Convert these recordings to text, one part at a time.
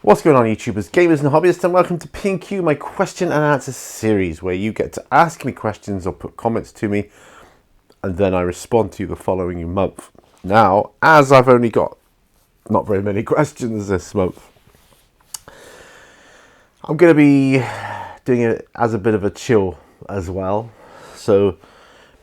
What's going on, YouTubers, gamers and hobbyists, and welcome to P&Q, my question and answer series, where you get to ask me questions or put comments to me, and then I respond to you the following month. Now, as I've only got not very many questions this month, I'm going to be doing it as a bit of a chill as well. So,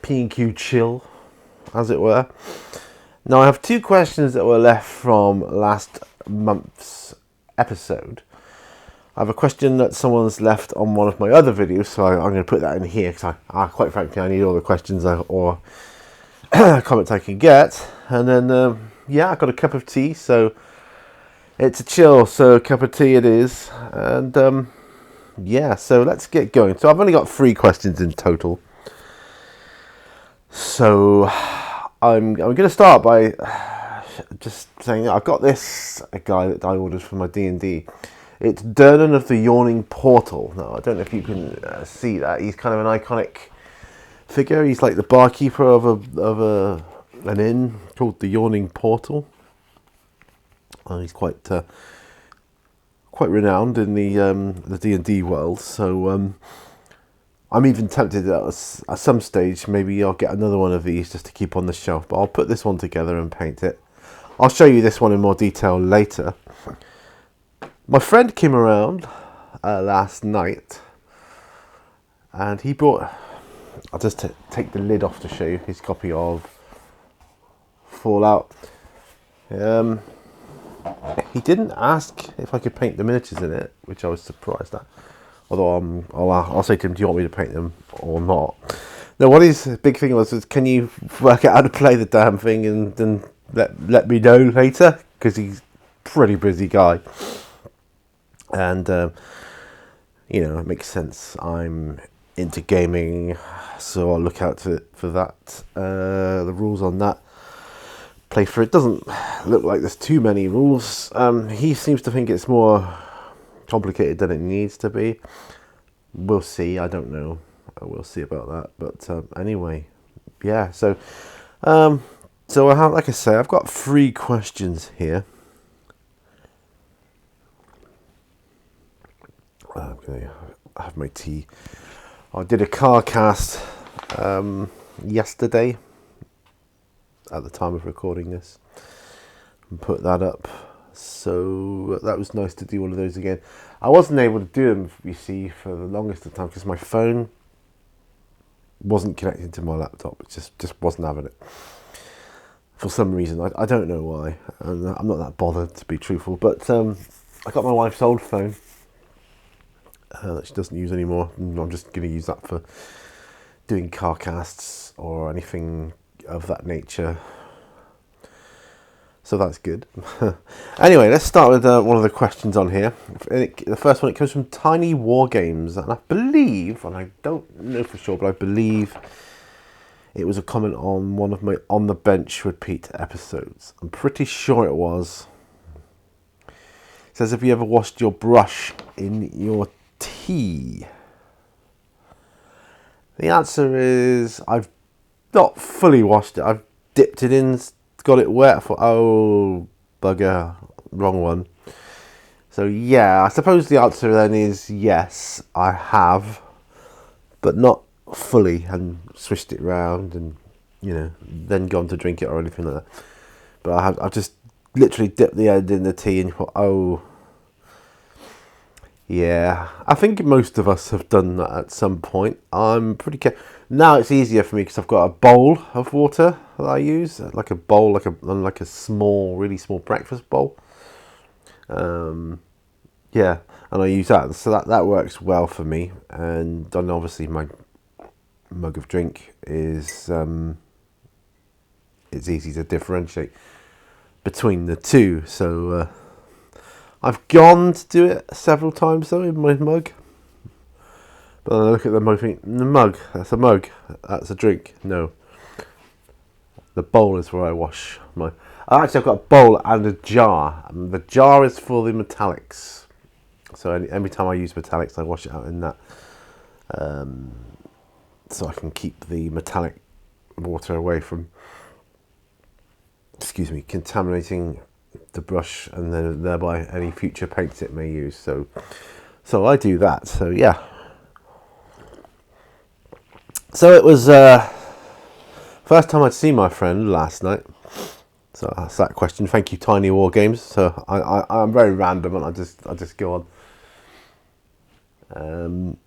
P&Q chill, as it were. Now, I have two questions that were left from last month's episode. I have a question that someone's left on one of my other videos, so I'm going to put that in here because quite frankly, I need all the questions or comments I can get. And then, I've got a cup of tea, so it's a chill, so a cup of tea it is. And so let's get going. So I've only got 3 questions in total. So I'm going to start by just saying I've got a guy that I ordered for my D&D. It's Dernan of the Yawning Portal. Now, I don't know if you can see that. He's kind of an iconic figure. He's like the barkeeper of an inn called the Yawning Portal. He's quite renowned in the D&D world. So I'm even tempted that at some stage maybe I'll get another one of these just to keep on the shelf. But I'll put this one together and paint it. I'll show you this one in more detail later. My friend came around last night and he brought... I'll just take the lid off to show you his copy of Fallout. He didn't ask if I could paint the miniatures in it, which I was surprised at. Although I'll say to him, do you want me to paint them or not? Now, what his big thing was can you work out how to play the damn thing and then let me know later? Because he's a pretty busy guy. And, it makes sense. I'm into gaming, so I'll look out for that. The rules on that playthrough, it doesn't look like there's too many rules. He seems to think it's more complicated than it needs to be. We'll see. I don't know. We'll see about that. But anyway, yeah. So I have, like I say, I've got 3 questions here. Okay, I have my tea. I did a car cast yesterday at the time of recording this and put that up. So that was nice to do one of those again. I wasn't able to do them, you see, for the longest of the time because my phone wasn't connected to my laptop. It just wasn't having it. For some reason, I don't know why. And I'm not that bothered, to be truthful. But I got my wife's old phone that she doesn't use anymore. And I'm just going to use that for doing car casts or anything of that nature. So that's good. Anyway, let's start with one of the questions on here. The first one, it comes from Tiny War Games, and I believe, and I don't know for sure, but I believe it was a comment on one of my On the Bench repeat episodes. I'm pretty sure it was. It says, have you ever washed your brush in your tea? The answer is, I've not fully washed it. I've dipped it in, got it wet. I thought, oh, bugger, wrong one. So yeah, I suppose the answer then is yes, I have, but not fully, and swished it round and then gone to drink it or anything like that. But I've just literally dipped the end in the tea and thought, oh yeah, I think most of us have done that at some point. I'm pretty careful. Now it's easier for me because I've got a bowl of water that I use, like a bowl, like a small, really small breakfast bowl. And I use that, so that works well for me. And then obviously my mug of drink is it's easy to differentiate between the two. So I've gone to do it several times though in my mug. But then I look at the mug and think, the mug, that's a mug, that's a drink. No. The bowl is where I wash my... Actually, I've got a bowl and a jar. And the jar is for the metallics. So every time I use metallics, I wash it out in that. So I can keep the metallic water away from, contaminating the brush, and then thereby any future paints it may use. So I do that. So yeah. So it was first time I'd seen my friend last night. So that's that question. Thank you, Tiny War Games. So I'm very random, and I just go on.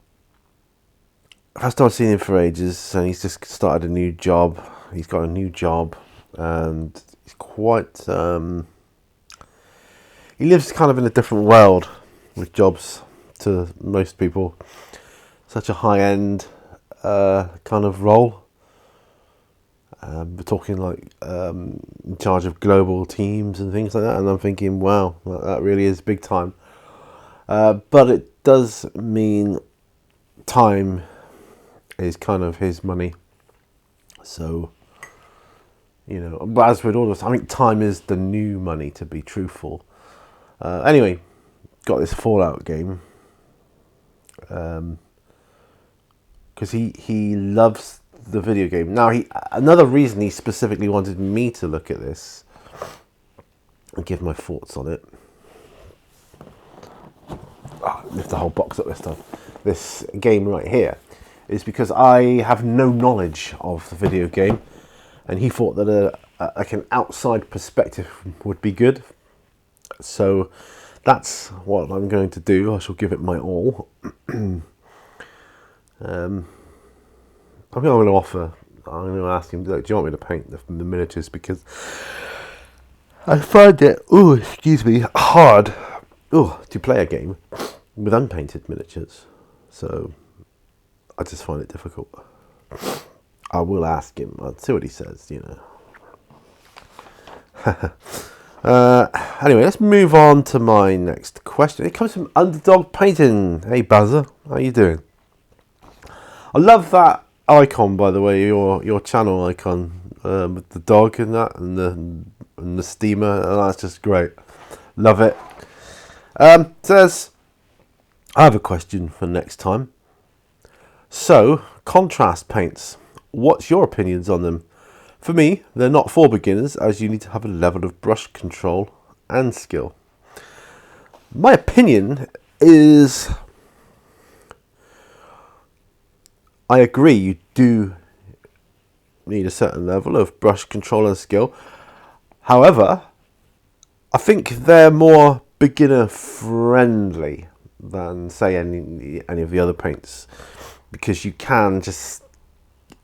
First time I've seen him for ages, and he's just started a new job. He's got a new job, and he's quite. He lives kind of in a different world with jobs to most people. Such a high-end kind of role. We're talking like in charge of global teams and things like that, and I'm thinking, wow, that really is big time. But it does mean time is kind of his money. So, but as with all of us, I think time is the new money, to be truthful. Anyway, got this Fallout game because he loves the video game. Now, another reason he specifically wanted me to look at this and give my thoughts on it. Lift the whole box up this time. This game right here is because I have no knowledge of the video game, and he thought that like an outside perspective would be good. So that's what I'm going to do. I shall give it my all. I'm going to ask him, do you want me to paint the miniatures? Because I find it, hard to play a game with unpainted miniatures. So I just find it difficult. I will ask him. I'll see what he says, Anyway, let's move on to my next question. It comes from Underdog Painting. Hey, Buzzer. How you doing? I love that icon, by the way, your channel icon with the dog and that, and the steamer. And that's just great. Love it. Says, I have a question for next time. So, contrast paints. What's your opinions on them? For me, they're not for beginners, as you need to have a level of brush control and skill. My opinion is, I agree, you do need a certain level of brush control and skill. However, I think they're more beginner friendly than, say, any of the other paints, because you can just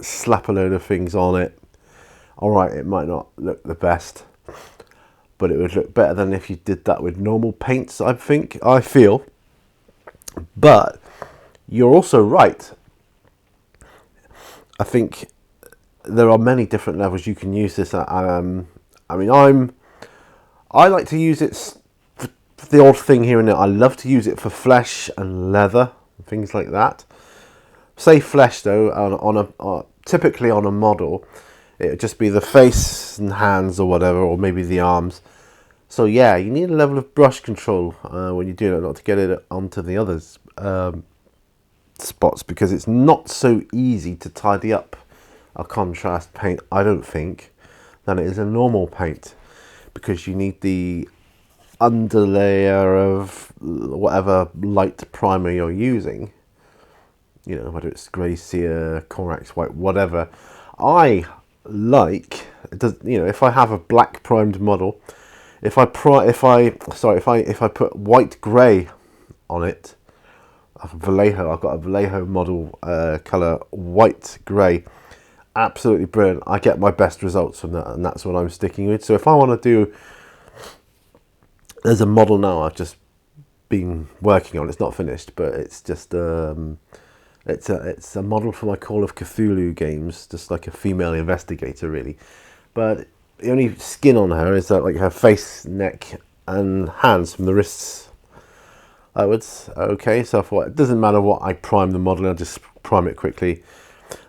slap a load of things on it. Alright, it might not look the best, but it would look better than if you did that with normal paints, I feel. But you're also right. I think there are many different levels you can use this at. I like to use it for the odd thing here and there. I love to use it for flesh and leather, things like that. Say flesh though, typically on a model, it would just be the face and hands or whatever, or maybe the arms. So yeah, you need a level of brush control when you're doing it, not to get it onto the others spots, because it's not so easy to tidy up a contrast paint, I don't think, than it is a normal paint, because you need the underlayer of whatever light primer you're using, whether it's Gracia, Corax White, whatever. I like, if I have a black primed model, if I put white grey on it, I've got a Vallejo model colour, white grey, absolutely brilliant. I get my best results from that, and that's what I'm sticking with. So if I want to do, there's a model now I've just been working on. It's not finished, but it's just it's a model for my Call of Cthulhu games, just like a female investigator, really. But the only skin on her is like her face, neck, and hands from the wrists outwards. Okay, so I thought it doesn't matter what I prime the model, I'll just prime it quickly.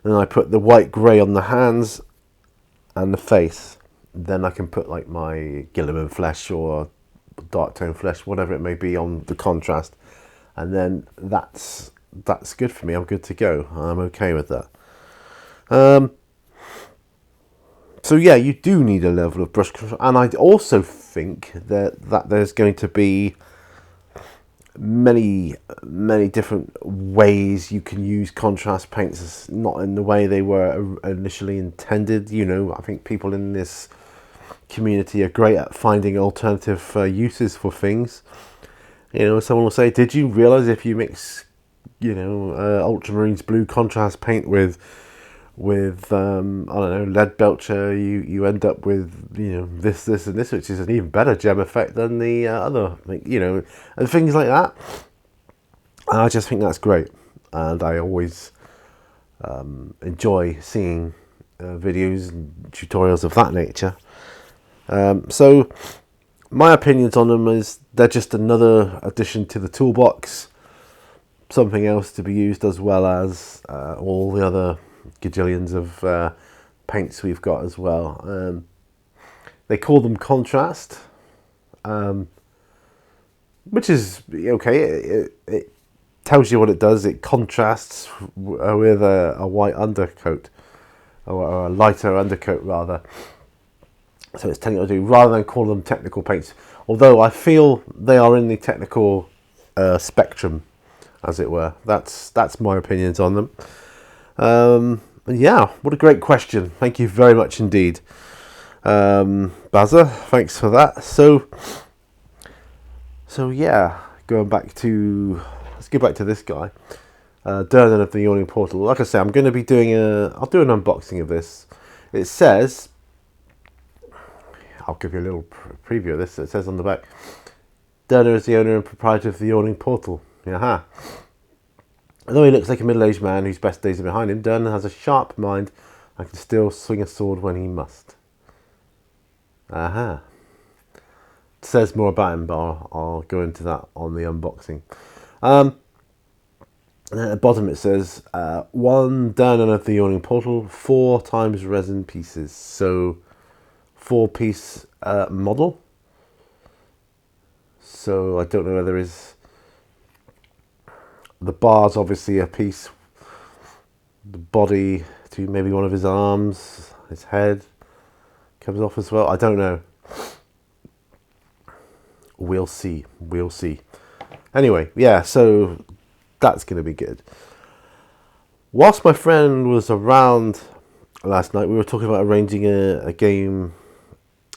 And then I put the white grey on the hands and the face. Then I can put like my Gilliman flesh or dark tone flesh, whatever it may be, on the contrast. And then that's good for me. I'm good to go. I'm okay with that. So yeah, you do need a level of brush control, and I also think that there's going to be many different ways you can use contrast paints, not in the way they were initially intended. You know, I think people in this community are great at finding alternative uses for things. You know, someone will say, did you realize if you mix, you know, ultramarines blue contrast paint with I don't know, lead belcher, you end up with, you know, this and this, which is an even better gem effect than the other, you know, and things like that. And I just think that's great, and I always enjoy seeing videos and tutorials of that nature. So my opinions on them is they're just another addition to the toolbox, something else to be used, as well as all the other gajillions of paints we've got as well. They call them contrast, which is okay. It tells you what it does. It contrasts with a white undercoat, or a lighter undercoat rather. So it's telling you what to do, rather than call them technical paints. Although I feel they are in the technical spectrum, as it were. That's my opinions on them. Yeah, what a great question. Thank you very much indeed. Bazza, thanks for that. So yeah, let's go back to this guy. Dernan of the Yawning Portal. Like I say, I'm going to be I'll do an unboxing of this. It says, I'll give you a little preview of this. It says on the back, Dernan is the owner and proprietor of the Yawning Portal. Aha. Although he looks like a middle-aged man whose best days are behind him, Dernan has a sharp mind and can still swing a sword when he must. Aha. It says more about him, but I'll go into that on the unboxing. And then at the bottom it says, 1 Dernan of the Yawning Portal, 4 times resin pieces. So 4-piece model. So I don't know whether the bar's obviously a piece, the body to maybe one of his arms, his head comes off as well. I don't know. We'll see. Anyway, yeah, so that's going to be good. Whilst my friend was around last night, we were talking about arranging a game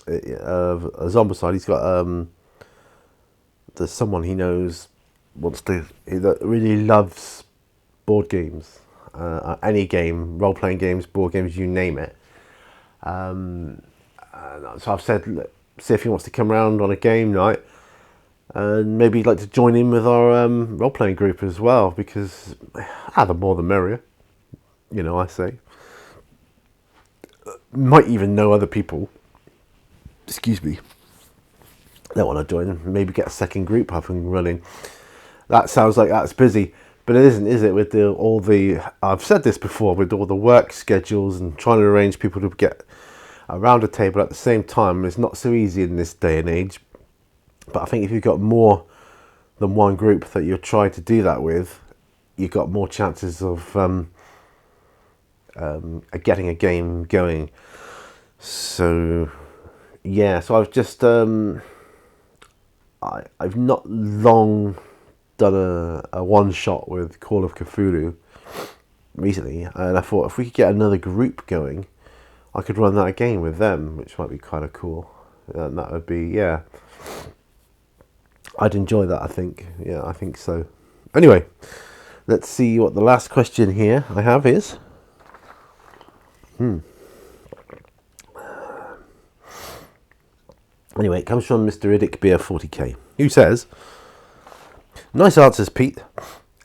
of a Zombicide. He's got there's someone he knows that really loves board games, any game, role-playing games, board games, you name it. So I've said, look, see if he wants to come around on a game night, and maybe he'd like to join in with our role-playing group as well, because the more the merrier, you know, I say. Might even know other people, excuse me, that want to join, maybe get a second group up and running. That sounds like that's busy, but it isn't, is it? With I've said this before, with all the work schedules and trying to arrange people to get around a table at the same time, it's not so easy in this day and age. But I think if you've got more than one group that you're trying to do that with, you've got more chances of getting a game going. So yeah, so I've just I've not long done a one shot with Call of Cthulhu recently, and I thought if we could get another group going, I could run that again with them, which might be kind of cool. And that would be, yeah, I'd enjoy that, I think. Yeah, I think so. Anyway, let's see what the last question here I have is. Anyway, it comes from Mr. Iddick Beer 40k, who says, nice answers, Pete.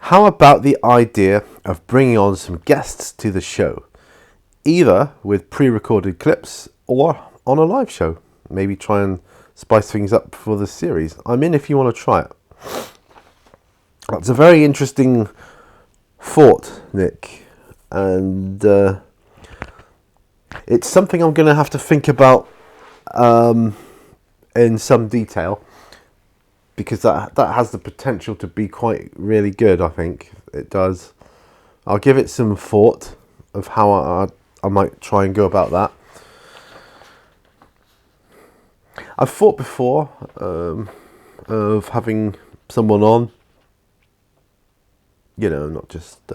How about the idea of bringing on some guests to the show, either with pre-recorded clips or on a live show? Maybe try and spice things up for the series. I'm in if you want to try it. That's a very interesting thought, Nick, and it's something I'm going to have to think about in some detail, because that has the potential to be quite really good. I think it does. I'll give it some thought of how I might try and go about that. I've thought before of having someone on, not just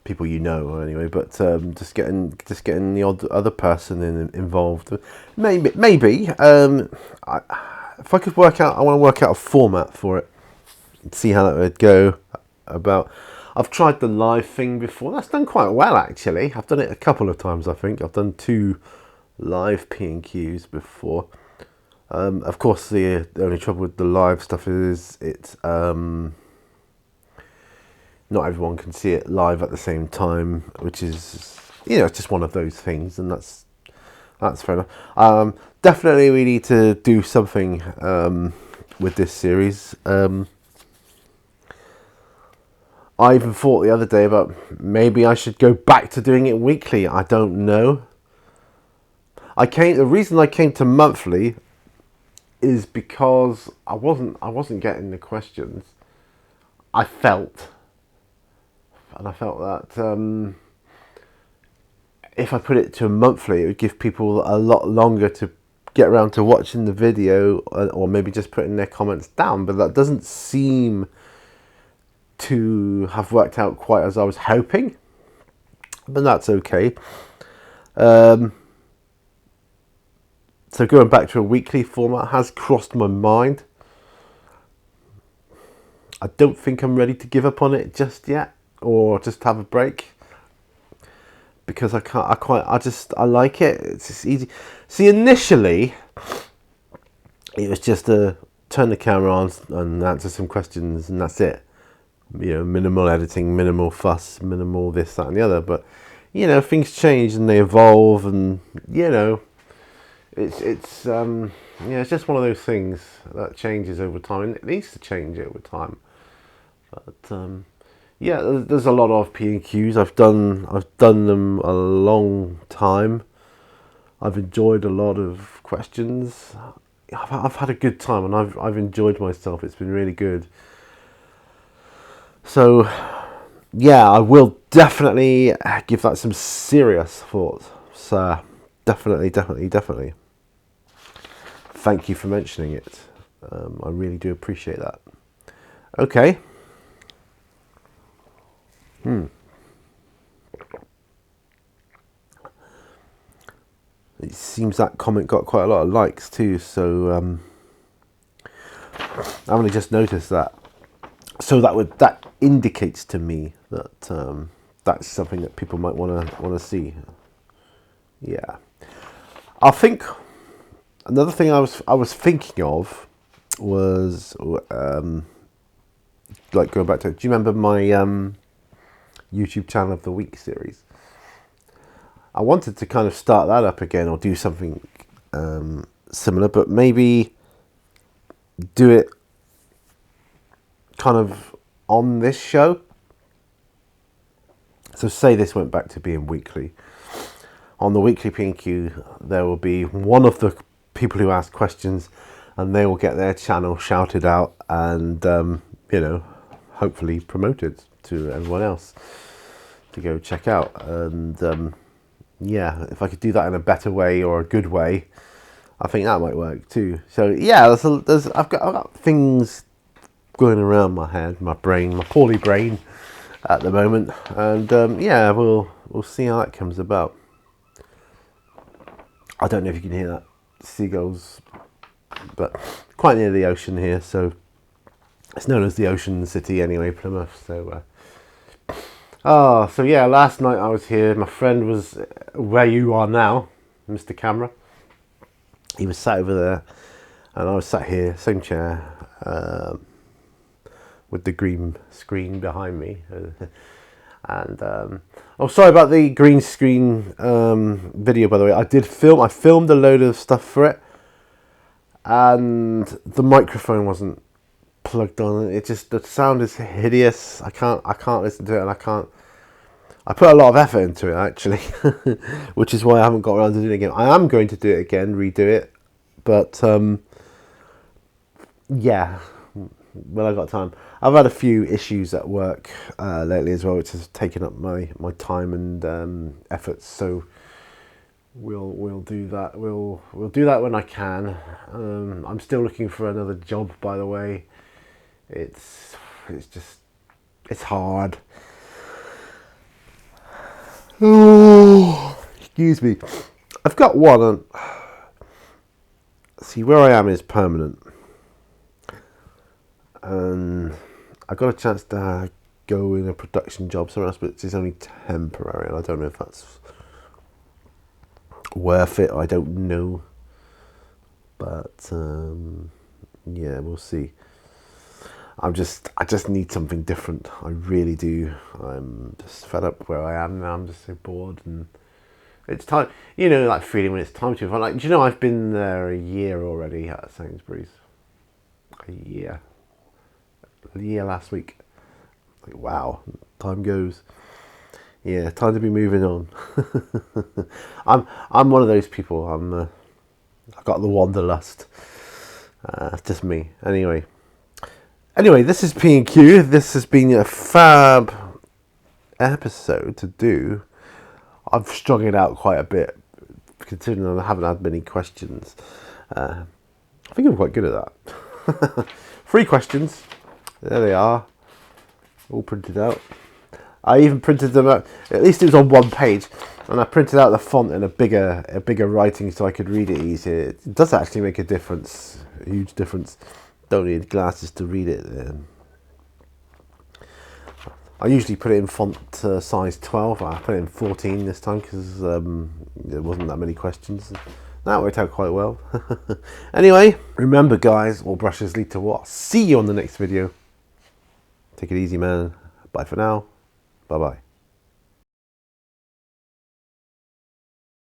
people anyway, but just getting the odd other person involved. Maybe if I could I want to work out a format for it, see how that would go. I've tried the live thing before. That's done quite well, actually. I've done it a couple of times, I think. I've done 2 live P&Qs before. Of course, the only trouble with the live stuff is it's not everyone can see it live at the same time, which is, it's just one of those things, and that's fair enough. Definitely we need to do something with this series. I even thought the other day about maybe I should go back to doing it weekly. I don't know. The reason I came to monthly is because I wasn't getting the questions. I felt that if I put it to monthly, it would give people a lot longer to get around to watching the video, or maybe just putting their comments down. But that doesn't seem to have worked out quite as I was hoping, but that's okay. So going back to a weekly format has crossed my mind. I don't think I'm ready to give up on it just yet, or just have a break, because I like it. It's just easy. See, initially it was just to turn the camera on and answer some questions, and that's it. Minimal editing, minimal fuss, minimal this, that, and the other. But things change and they evolve, and it's it's just one of those things that changes over time, and it needs to change over time. But there's a lot of P&Qs. I've done them a long time. I've enjoyed a lot of questions. I've had a good time, and I've enjoyed myself. It's been really good. So, I will definitely give that some serious thought. So, definitely. Thank you for mentioning it. I really do appreciate that. Okay. It seems that comment got quite a lot of likes too. So, I've only just noticed that. So that indicates to me that that's something that people might want to see. Yeah, I think another thing I was thinking of was like going back to. Do you remember my YouTube channel of the week series? I wanted to kind of start that up again, or do something similar, but maybe do it kind of on this show. So say this went back to being weekly. On the weekly P&Q, there will be one of the people who ask questions, and they will get their channel shouted out and hopefully promoted to everyone else to go check out. And if I could do that in a better way, or a good way, I think that might work too. So I've got things going around my head, my brain, my poorly brain at the moment, and we'll see how that comes about. I don't know if you can hear that, seagulls, but quite near the ocean here, so it's known as the Ocean City anyway, Plymouth. So last night I was here. My friend was where you are now, Mr. Camera. He was sat over there, and I was sat here, same chair, with the green screen behind me. And sorry about the green screen video, by the way. I filmed a load of stuff for it, and the microphone wasn't plugged on. The sound is hideous. I can't listen to it, and I put a lot of effort into it, actually, which is why I haven't got around to doing it again. I am going to do it again, redo it, but when I got time. I've had a few issues at work lately as well, which has taken up my time and efforts. So we'll do that. We'll do that when I can. I'm still looking for another job, by the way. It's hard. Oh, excuse me. I've got one. See, where I am is permanent, and I got a chance to go in a production job somewhere else, but it's only temporary, and I don't know if that's worth it. I don't know, but yeah, we'll see. I just need something different. I really do. I'm just fed up where I am now. I'm just so bored, and it's time. You know, like feeling when it's time to. Like, do you know, I've been there a year already at Sainsbury's. A year last week. Like, wow, time goes. Yeah, time to be moving on. I'm one of those people. I got the wanderlust. Just me. Anyway, this is P&Q. This has been a fab episode to do. I've strung it out quite a bit, considering I haven't had many questions. I think I'm quite good at that. 3 questions. There they are. All printed out. I even printed them out. At least it was on one page, and I printed out the font in a bigger writing so I could read it easier. It does actually make a difference, a huge difference. Don't need glasses to read it. I usually put it in font size 12. I put it in 14 this time because there wasn't that many questions. That worked out quite well. Anyway, remember guys, all brushes lead to what? See you on the next video. Take it easy, man. Bye for now. Bye-bye.